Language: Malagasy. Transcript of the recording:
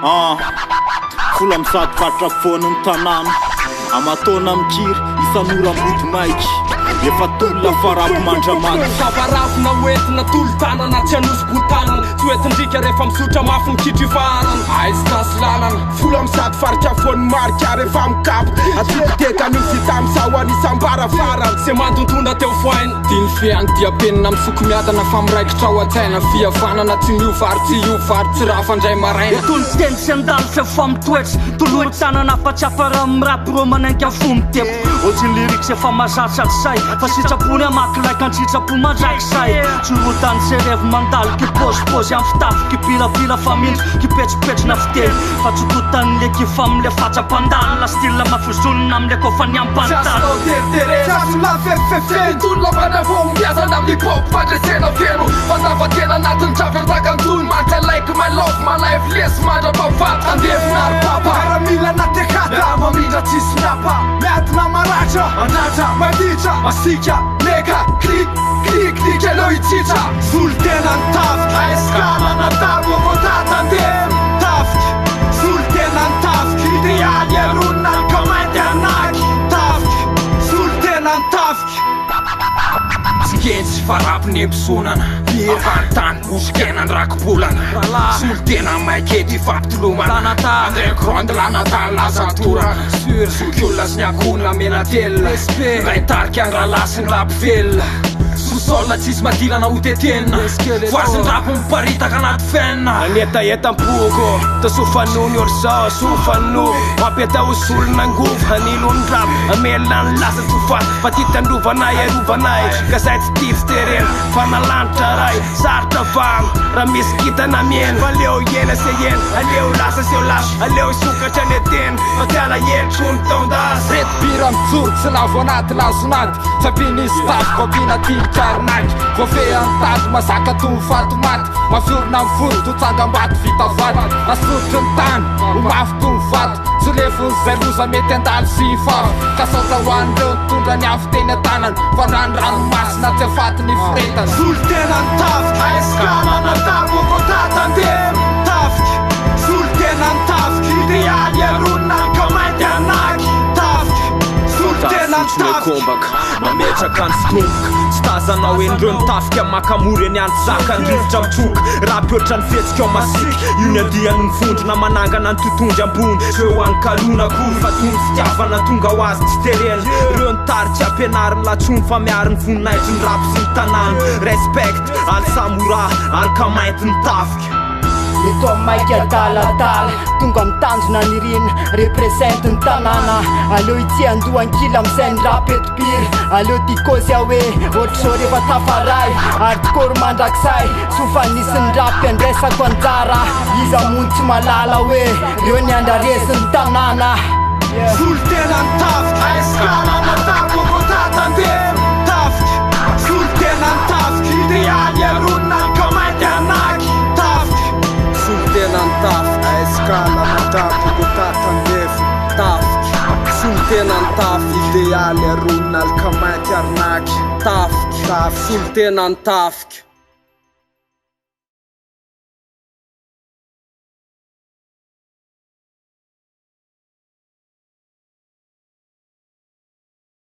Full am sat fatra phone în tanan Amaton am kir, isanur am but maici E fatul la fara cu manjaman Savaraf na wet na tultana na tjanus butanan Tueten rika refam sutra mafun kitjivaran Ais tas lalan Full am sat farca fon marca refam kap Atluteka nusitam sawan isam barafaran Se mandun tunda teu foain Din fian tia pen am sukumiada na fam raik trawa tena Fia fana na tin yu far Tirafan jai marain Tun ten sendal se fam twets Tu lutana na facia param rap romanen kia fum tep Olcin lyric se fam ajachat sai Fasitra pune maklai kan citra pu majak sai Churutan se rev mandal Ki pos jam ftaf Ki pila familj Ki pech na ftel Facututan le ki fam le facia pandal La stilla ma fuzul nam le kofan jam pantal Ciasto derdere Ciasto la fe Tun la bana vom viața n-am ni pop Padre sena fienu Vanda vatena natân ceaver dacă tun Mante like my love my life Lies manja pa fat Andef nar papa Caramila na te hata Mamina ci snapa Meat na maraja Anaja Madicha Asikia Nega Klik Ke noi cica Sultenan tafk Hai scala na tabo Vodata dem Tafk Sultenan tafk Ideal e runan Comedia nak Tafk Sultenan tafk Sketch farap nepsunan Avantan uskenan rakpulan Sultena mai keti faptluman Andre krond la natal la santura Sukiulas nyakuna menatella Raitar chiangra lasin rap fel Susolla cismatila na utetena Fasin rapun parita kanat fenna Aneta pugo Ta sufanu nyorsa sufanu Mapeta usul nanguv hanilun rap Amelan lasan sufat Patitan ruvanay Kasait Steve steril Fana lantaray Sarta fan Ramis kita namien Valeu yena se yen Aleu lasa se las Aleu suka chanetin Hoteala yen chuntong das Red piram zurt la vonat la sunat Sabini staff Copina til carnac Vofea tat Masaka tu fatumat Mafur nam fur Tu țangambat Vita vat Asut în tan Umaf tu vat Zuleful zeruza metendal si faf Casota wandă Tundra neaftene tanan Varan ran mas Na te fat ni fretan Sultenan tafk Hai scala na tabo Vodata dem Tafk Sultenan tafk Ideal e runan Comedia nak Tafk Sultenan tafk Mamecha kan skunk Staza na wendron tafka makamure nyan zaka Ndrivjam chuk Rapio tran fetsika masik Iunia dia nung fund Na mananga nan tutunja ambun Shoan kaluna kurva tun fitiavana tunga oazy tsy terel Rön taritsy ampianarin la tson fa miarin voninahitry ny rap sy ny tanan Respect al samura al kamaitin tafka Ito maika dalatal Tonga mitanjona ny rin Represent ny tanàna Aleo itsy andohan kila amizay ny rapet pir Aleo tikosy hoe Ohatr'izao rehefa tafaray Hardcore mandrakizay Sofa nisy ny rap andresako anjara Iza mony tsy malala hoe Reo ny andraresy ny tanàna Sultenan tafk Hai scala na tabo Vodata dem Tafk Sultenan tafk Ideal e runan Comedia nak Tafk Sultenan tafk Hai scala na tabo Vodata dem Tafk Sultenan tafk Ideal e runan Comedia nak Tafk Sultenan tafk